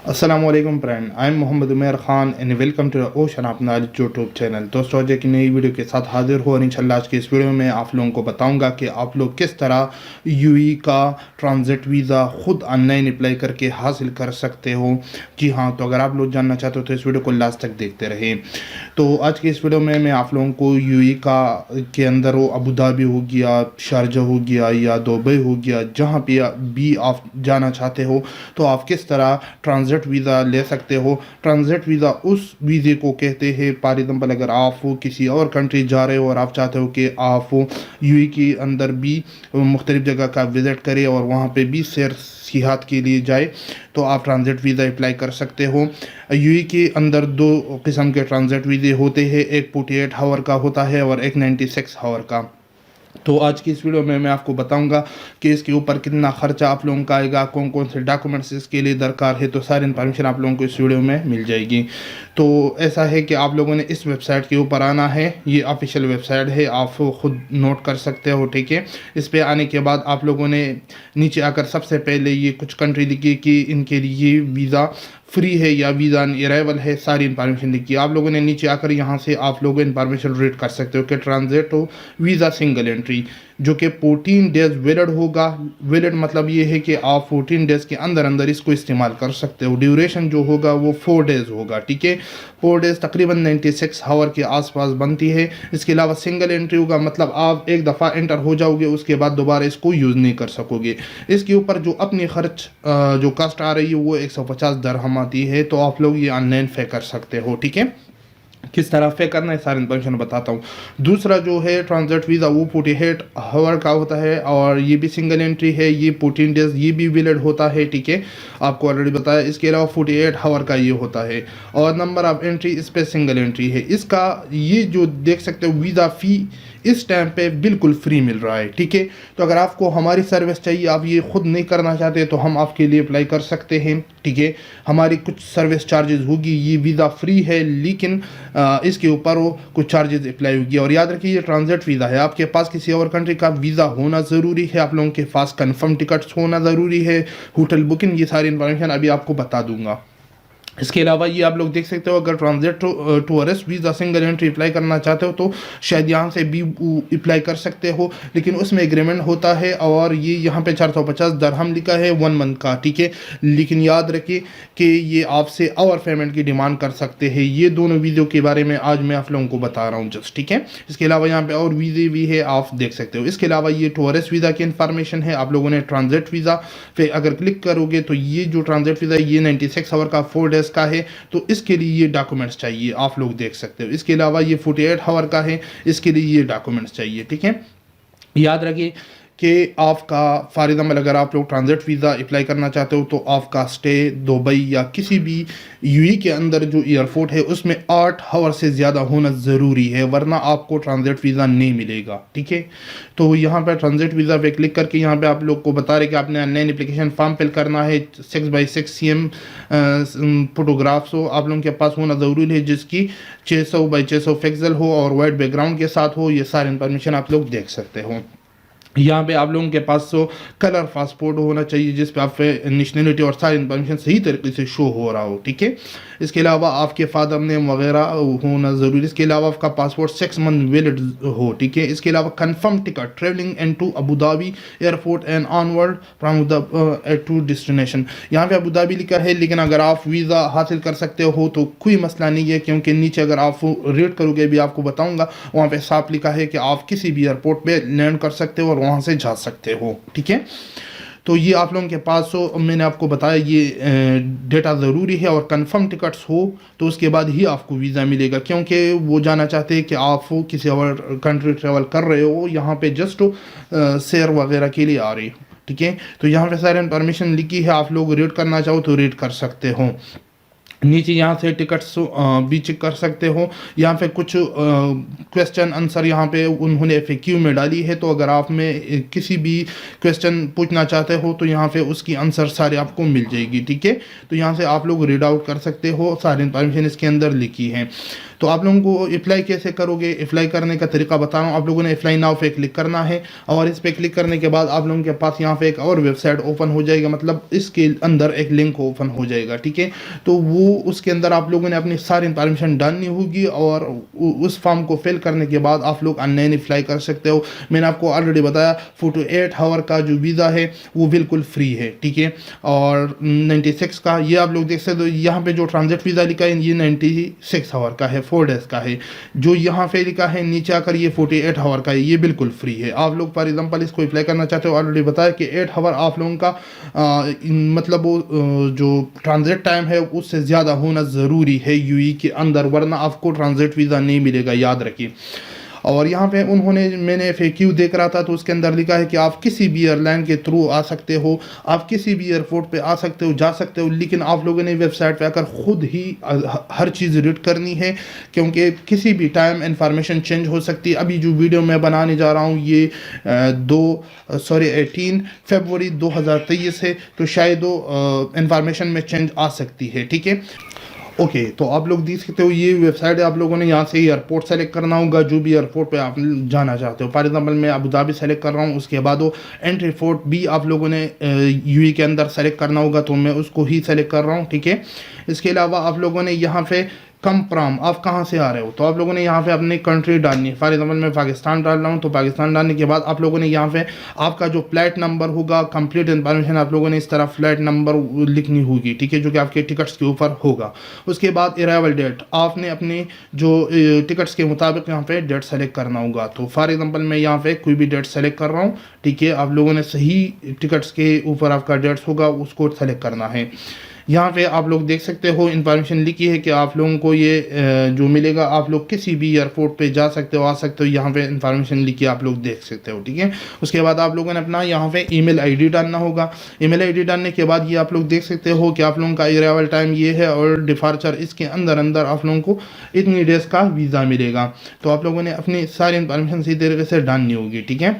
अस्सलामुअलैकुम friend, I am Mohammad Umar Khan and welcome to the ocean of knowledge YouTube channel. दोस्तों, आज एक नई वीडियो के साथ हाजिर हो और इंशाल्लाह आज की इस वीडियो में आप लोगों को बताऊंगा कि आप लोग किस तरह यूएई का ट्रांजिट वीज़ा खुद ऑनलाइन अप्लाई करके हासिल कर सकते हो। जी हाँ, तो अगर आप लोग जानना चाहते हो तो इस वीडियो को लास्ट तक देखते रहें। तो आज की इस वीडियो में मैं आप लोगों को यूएई का के अंदर वो अबू धाबी हो गया, शारजा हो गया या दुबई हो गया, जहाँ पे भी आप जाना चाहते हो तो आप किस तरह ट्रांजिट वीज़ा ले सकते हो। ट्रांजिट वीज़ा उस वीज़े को कहते हैं, फॉर एग्जाम्पल अगर आप किसी और कंट्री जा रहे हो और आप चाहते हो कि आप यूएई के अंदर भी मुख्तलिफ जगह का विज़िट करें और वहाँ पे भी सैर सियाहत के लिए जाए, तो आप ट्रांजिट वीज़ा अप्लाई कर सकते हो। यूएई के अंदर दो किस्म के ट्रांजिट वीज़े होते हैं, एक 48 आवर का होता है और एक 96 आवर का। तो आज की इस वीडियो में मैं आपको बताऊंगा कि इसके ऊपर कितना खर्चा आप लोगों का आएगा, कौन कौन से डॉक्यूमेंट्स इसके लिए दरकार है, तो सारी इन्फॉर्मेशन आप लोगों को इस वीडियो में मिल जाएगी। तो ऐसा है कि आप लोगों ने इस वेबसाइट के ऊपर आना है, ये ऑफिशियल वेबसाइट है, आप खुद नोट कर सकते हो, ठीक है। इस पे आने के बाद आप लोगों ने नीचे आकर सबसे पहले ये कुछ कंट्री लिखी कि इनके लिए वीज़ा फ्री है या वीज़ा अराइवल है, सारी इन्फॉर्मेशन लिखी। आप लोगों ने नीचे आकर यहाँ से आप लोग इन्फॉर्मेशन रीड कर सकते हो कि ट्रांजिट वीज़ा सिंगल एंट्री जो कि 14 डेज वैलिड होगा। वैलिड मतलब ये है कि आप 14 डेज के अंदर अंदर इसको इस्तेमाल कर सकते हो। ड्यूरेशन जो होगा वो 4 डेज होगा, ठीक है। 4 डेज तकरीबन 96 आवर के आसपास बनती है। इसके अलावा सिंगल एंट्री होगा, मतलब आप एक दफ़ा एंटर हो जाओगे, उसके बाद दोबारा इसको यूज़ नहीं कर सकोगे। इसके ऊपर जो अपनी खर्च जो कास्ट आ रही है वो 150 दरहम आती है, तो आप लोग ये ऑनलाइन पे कर सकते हो, ठीक है। किस तरह पे करना है सारी इन्फॉर्मेशन बताता हूँ। दूसरा जो है ट्रांजिट वीज़ा वो 48 आवर का होता है और ये भी सिंगल एंट्री है, ये 14 डेज ये भी वैलिड होता है, ठीक है, आपको ऑलरेडी बताया। इसके अलावा 48 आवर का ये होता है और नंबर ऑफ एंट्री इस पर सिंगल एंट्री है। इसका ये जो देख सकते हो वीज़ा फ़ी इस टाइम पे बिल्कुल फ्री मिल रहा है, ठीक है। तो अगर आपको हमारी सर्विस चाहिए, आप ये खुद नहीं करना चाहते, तो हम आपके लिए अप्लाई कर सकते हैं, ठीक है। हमारी कुछ सर्विस चार्जेस होगी, ये वीज़ा फ्री है लेकिन इसके ऊपर वो कुछ चार्जेस अप्लाई होगी। और याद रखिए ये ट्रांजिट वीज़ा है, आपके पास किसी और कंट्री का वीज़ा होना ज़रूरी है, आप लोगों के पास कंफर्म टिकट्स होना ज़रूरी है, होटल बुकिंग, ये सारी इन्फॉर्मेशन अभी आपको बता दूंगा। इसके अलावा ये आप लोग देख सकते हो, अगर transit tourist visa single entry apply करना चाहते हो तो शायद यहाँ से भी अप्लाई कर सकते हो, लेकिन उसमें एग्रीमेंट होता है और ये यहाँ पे 450 दरहम लिखा है 1 मंथ का, ठीक है। लेकिन याद रखिए कि ये आपसे और पेमेंट की डिमांड कर सकते हैं। ये दोनों वीज़ो के बारे में आज मैं आप लोगों को बता रहा हूँ जस्ट, ठीक है। इसके अलावा यहाँ पे और वीज़े भी है, आप देख सकते हो। इसके अलावा ये टूरिस्ट वीज़ा की इन्फॉर्मेशन है। आप लोगों ने ट्रांजिट वीज़ा पे अगर क्लिक करोगे तो ये जो ट्रांजिट वीज़ा ये 96 आवर का 4 डेज का है, तो इसके लिए ये डॉक्यूमेंट्स चाहिए, आप लोग देख सकते हो। इसके अलावा ये 48 आवर का है, इसके लिए ये डॉक्यूमेंट्स चाहिए, ठीक है। याद रखिए कि आपका फॉर एग्जाम्पल अगर आप लोग ट्रांजिट वीज़ा अप्लाई करना चाहते हो तो आपका स्टे दुबई या किसी भी यूएई के अंदर जो एयरपोर्ट है उसमें 8 आवर से ज़्यादा होना ज़रूरी है, वरना आपको ट्रांजिट वीज़ा नहीं मिलेगा, ठीक है। तो यहाँ पर ट्रांजिट वीज़ा पे क्लिक करके यहाँ पे आप लोग को बता रहे कि आपने ऑनलाइन एप्लीकेशन फॉर्म फिल करना है। 6x6 cm फोटोग्राफ्स हो आप लोगों के पास होना ज़रूरी है, जिसकी 600x600 पिक्सल हो और वाइट बैकग्राउंड के साथ हो। ये सारी इन्फॉर्मेशन आप लोग देख सकते हो। यहाँ पे आप लोगों के पास तो कलर पासपोर्ट होना चाहिए जिस पे आप नेशनलिटी और सारी इन्फॉर्मेशन सही तरीके से शो हो रहा हो, ठीक है। इसके अलावा आपके फादर नेम वगैरह होना ज़रूरी। इसके अलावा आपका पासपोर्ट 6 मंथ वैलिड हो, ठीक है। इसके अलावा confirm ticket travelling into Abu Dhabi airport and onward from to destination. यहाँ पे अबू धाबी लिखा है, लेकिन अगर आप वीज़ा हासिल कर सकते हो तो कोई मसला नहीं है, क्योंकि नीचे अगर आप रीड करोगे भी आपको बताऊँगा, वहाँ पर साफ लिखा है कि आप किसी भी एयरपोर्ट पर लैंड कर सकते हो और वहाँ से जा सकते हो, ठीक है। तो ये आप लोगों के पास हो, मैंने आपको बताया ये डेटा ज़रूरी है और कंफर्म टिकट्स हो तो उसके बाद ही आपको वीज़ा मिलेगा, क्योंकि वो जानना चाहते हैं कि आप किसी और कंट्री ट्रैवल कर रहे हो, यहाँ पे जस्ट सैर वगैरह के लिए आ रहे हो, ठीक है। तो यहाँ पे सारी इन्फॉर्मेशन लिखी है, आप लोग रीड करना चाहो तो रीड कर सकते हो। नीचे यहाँ से टिकट्स भी चेक कर सकते हो। यहाँ पे कुछ क्वेश्चन आंसर यहाँ पे उन्होंने एफएक्यू में डाली है, तो अगर आप में किसी भी क्वेश्चन पूछना चाहते हो तो यहाँ पे उसकी आंसर सारे आपको मिल जाएगी, ठीक है। तो यहाँ से आप लोग रीड आउट कर सकते हो, सारी इन्फॉर्मेशन इसके अंदर लिखी है। तो आप लोगों को अप्लाई कैसे करोगे, अप्लाई करने का तरीका बता रहा हूँ। आप लोगों ने अप्लाई नाउ पे क्लिक करना है और इस पे क्लिक करने के बाद आप लोगों के पास यहाँ पे एक और वेबसाइट ओपन हो जाएगा, मतलब इसके अंदर एक लिंक ओपन हो जाएगा, ठीक है। तो वो उसके अंदर आप लोगों ने अपनी सारी इंफॉर्मेशन डालनी होगी और उस फॉर्म को फिल करने के बाद आप लोग ऑनलाइन अप्लाई कर सकते हो। मैंने आपको ऑलरेडी बताया 48 आवर का जो वीज़ा है वो बिल्कुल फ्री है, ठीक है। और 96 का ये आप लोग देख सकते हो, यहाँ पे जो ट्रांजिट वीज़ा लिखा है ये 96 आवर का है, 4 डेज का है। जो यहाँ पे लिखा है नीचे आकर ये 48 आवर का है, ये बिल्कुल फ्री है। आप लोग फॉर एग्जांपल इसको अप्लाई करना चाहते हो, ऑलरेडी बताया कि 8 आवर आप लोगों का मतलब वो जो ट्रांजिट टाइम है उससे ज़्यादा होना ज़रूरी है यूएई के अंदर, वरना आपको ट्रांजिट वीज़ा नहीं मिलेगा, याद रखिए। और यहाँ पे उन्होंने, मैंने FAQ देख रहा था तो उसके अंदर लिखा है कि आप किसी भी एयरलाइन के थ्रू आ सकते हो, आप किसी भी एयरपोर्ट पे आ सकते हो, जा सकते हो, लेकिन आप लोगों ने वेबसाइट पे आकर खुद ही हर चीज़ रीड करनी है, क्योंकि किसी भी टाइम इंफॉर्मेशन चेंज हो सकती है। अभी जो वीडियो मैं बनाने जा रहा हूँ ये 18 फरवरी 2023 है, तो शायद इंफॉर्मेशन में चेंज आ सकती है, ठीक है। ओके तो आप लोग देख सकते हो ये वेबसाइट है। आप लोगों ने यहाँ से एयरपोर्ट सेलेक्ट करना होगा, जो भी एयरपोर्ट पे आप जाना चाहते हो। फॉर एग्जांपल मैं अबू धाबी सेलेक्ट कर रहा हूँ, उसके बाद वो एंट्री पोर्ट भी आप लोगों ने यूएई के अंदर सेलेक्ट करना होगा, तो मैं उसको ही सेलेक्ट कर रहा हूँ, ठीक है। इसके अलावा आप लोगों ने यहाँ पे कम फ्रॉम, आप कहाँ से आ रहे हो, तो आप लोगों ने यहाँ पे अपनी कंट्री डालनी है। फॉर एग्जांपल मैं पाकिस्तान डाल रहा हूँ, तो पाकिस्तान डालने के बाद आप लोगों ने यहाँ पे आपका जो फ्लाइट नंबर होगा, कंप्लीट इन्फॉर्मेशन आप लोगों ने इस तरह फ्लाइट नंबर लिखनी होगी, ठीक है, जो कि आपके टिकट्स के ऊपर होगा। उसके बाद अराइवल डेट, आपने अपनी जो टिकट्स के मुताबिक यहाँ पे डेट सेलेक्ट करना होगा। तो फॉर एग्जाम्पल मैं यहाँ पे कोई भी डेट सेलेक्ट कर रहा हूँ, ठीक है। आप लोगों ने सही टिकट्स के ऊपर आपका डेट्स होगा उसको सेलेक्ट करना है। यहाँ पे आप लोग देख सकते हो इन्फॉर्मेशन लिखी है कि आप लोगों को ये जो मिलेगा, आप लोग किसी भी एयरपोर्ट पे जा सकते हो, आ सकते हो, यहाँ पे इन्फॉर्मेशन लिखी है, आप लोग देख सकते हो, ठीक है। उसके बाद आप लोगों ने अपना यहाँ पे ईमेल आईडी डालना होगा। ईमेल आईडी डालने के बाद ये आप लोग देख सकते हो कि आप लोगों का अराइवल टाइम ये है और डिपार्चर इसके अंदर अंदर आप लोगों को इतनी डेज का वीज़ा मिलेगा। तो आप लोगों ने अपनी सारी इन्फॉर्मेशन सही तरीके से डालनी होगी, ठीक है।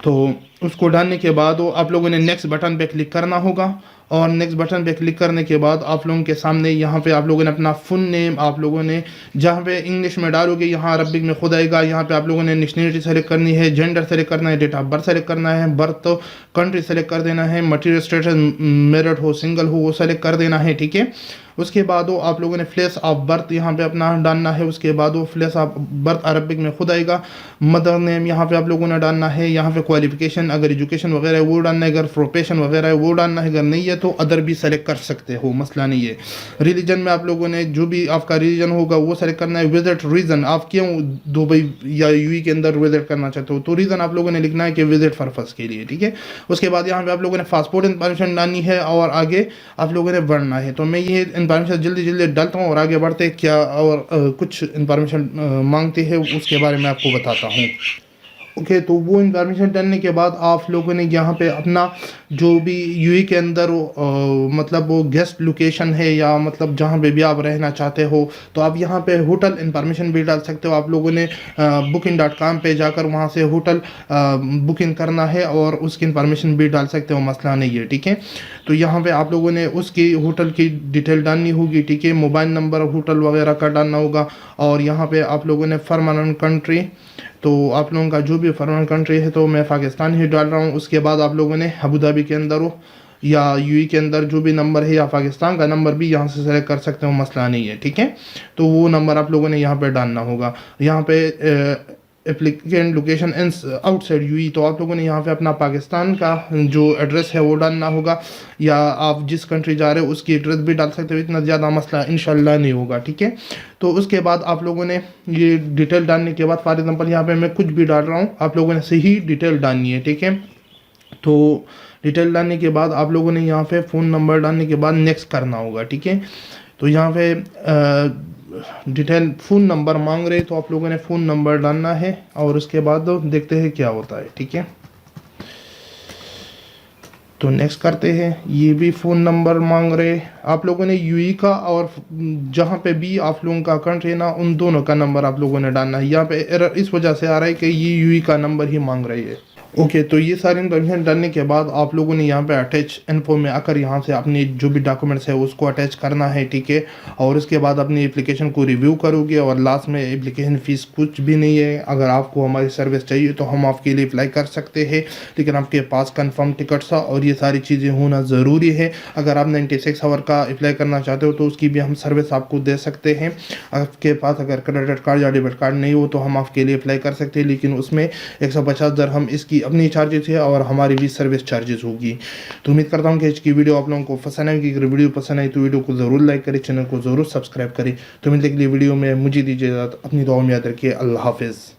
तो उसको डालने के बाद वो आप लोगों ने नेक्स्ट बटन पे क्लिक करना होगा और नेक्स्ट बटन पे क्लिक करने के बाद आप लोगों के सामने यहाँ पे आप लोगों ने अपना फुल नेम आप लोगों ने जहाँ पे इंग्लिश में डालोगे यहाँ अरबिक में खुद आएगा। यहाँ पे आप लोगों ने नेशनलिटी सेलेक्ट करनी है, जेंडर सेलेक्ट करना है, डेट ऑफ बर्थ सेलेक्ट करना है, बर्थ कंट्री सेलेक्ट कर देना है, मटेरियल स्टेटस मैरिड हो सिंगल हो वो सेलेक्ट कर देना है, ठीक है। उसके बाद वो आप लोगों ने प्लेस ऑफ बर्थ यहाँ पे अपना डालना है। उसके बाद वो प्लेस ऑफ बर्थ अरबिक में खुद आएगा। मदर नेम यहाँ पे आप लोगों ने डालना है। यहाँ पे क्वालिफिकेशन अगर एजुकेशन वगैरह है वो डालना है, अगर प्रोफेशन वगैरह है वो डालना है, अगर नहीं है तो अदर भी सेलेक्ट कर सकते हो, मसला नहीं है। रिलीजन में आप लोगों ने जो भी आपका रिलीजन होगा वो सेलेक्ट करना है। विजिट रीज़न, आप क्यों दुबई या यूएई के अंदर विजिट करना चाहते हो, तो रीज़न आप लोगों ने लिखना है कि विजिट पर्पस के लिए, ठीक है। उसके बाद यहाँ पे आप लोगों ने पासपोर्ट इन्फॉर्मेशन डालनी है और आगे आप लोगों ने बढ़ना है। तो मैं ये इन्फॉर्मेशन जल्दी जल्दी डालता हूँ और आगे बढ़ते क्या और कुछ इन्फॉर्मेशन मांगते हैं उसके बारे में आपको बताता हूँ। ओके तो वो इन्फॉर्मेशन डालने के बाद आप लोगों ने यहाँ पे अपना जो भी यूएई के अंदर मतलब वो गेस्ट लोकेशन है या मतलब जहाँ पे भी आप रहना चाहते हो तो आप यहाँ पे होटल इन्फॉर्मेशन भी डाल सकते हो। आप लोगों ने booking.com पे जाकर वहाँ से होटल बुकिंग करना है और उसकी इन्फॉर्मेशन भी डाल सकते हो, मसला नहीं है, ठीक है। तो यहाँ पे आप लोगों ने उसकी होटल की डिटेल डालनी होगी, ठीक है। मोबाइल नंबर होटल वगैरह का डालना होगा और यहाँ पे आप लोगों ने परमानेंट कंट्री, तो आप लोगों का जो भी फॉरेन कंट्री है तो मैं पाकिस्तान ही डाल रहा हूँ। उसके बाद आप लोगों ने अबू धाबी के अंदर हो या यूएई के अंदर जो भी नंबर है या पाकिस्तान का नंबर भी यहाँ से सेलेक्ट कर सकते हो, मसला नहीं है, ठीक है। तो वो नंबर आप लोगों ने यहाँ पे डालना होगा। यहाँ पे applicant location in outside UAE, तो आप लोगों ने यहाँ पे अपना पाकिस्तान का जो एड्रेस है वो डालना होगा या आप जिस कंट्री जा रहे हो उसकी एड्रेस भी डाल सकते हो, इतना ज़्यादा मसला इंशाल्लाह नहीं होगा, ठीक है। तो उसके बाद आप लोगों ने ये डिटेल डालने के बाद फॉर एग्जांपल यहाँ पे मैं कुछ भी डाल रहा हूँ, आप लोगों ने सही डिटेल डालनी है, ठीक है। तो डिटेल डालने के बाद आप लोगों ने यहाँ पे फ़ोन नंबर डालने के बाद नेक्स्ट करना होगा, ठीक है। तो यहाँ पे डिटेल फ़ोन नंबर मांग रहे तो आप लोगों ने फ़ोन नंबर डालना है और उसके बाद देखते हैं क्या होता है, ठीक है। तो नेक्स्ट करते हैं। ये भी फ़ोन नंबर मांग रहे आप लोगों ने यूएई का और जहाँ पे भी आप लोगों का कंट्री है ना उन दोनों का नंबर आप लोगों ने डालना है। यहाँ पे एरर इस वजह से आ रहा है कि ये यूएई का नंबर ही मांग रही है। ओके, तो ये सारी इन्फॉर्मेशन डालने के बाद आप लोगों ने यहाँ पे अटैच इन्फो में आकर यहाँ से अपनी जो भी डॉक्यूमेंट्स है उसको अटैच करना है, ठीक है। और उसके बाद अपनी एप्लीकेशन को रिव्यू करोगे और लास्ट में एप्लीकेशन फ़ीस कुछ भी नहीं है। अगर आपको हमारी सर्विस चाहिए तो हम आपके लिए अप्लाई कर सकते हैं, लेकिन आपके पास कन्फर्म टिकट्स और ये सारी चीज़ें होना ज़रूरी है। अगर आप 96 आवर का अप्लाई करना चाहते हो तो उसकी भी हम सर्विस आपको दे सकते हैं। आपके पास अगर क्रेडिट कार्ड या डेबिट कार्ड नहीं हो तो हम आपके लिए अप्लाई कर सकते हैं, लेकिन उसमें 150 दरहम इसकी अपनी चार्जेस है और हमारी भी सर्विस चार्जेस होगी। तो उम्मीद करता हूँ कि आज की वीडियो आप लोगों को पसंद आएगी। अगर वीडियो पसंद आई तो वीडियो को ज़रूर लाइक करें, चैनल को ज़रूर सब्सक्राइब करें। तो मिलते अगली वीडियो में, मुझे दीजिए इजाज़त, अपनी दुआ में याद रखिए। अल्लाह हाफिज़।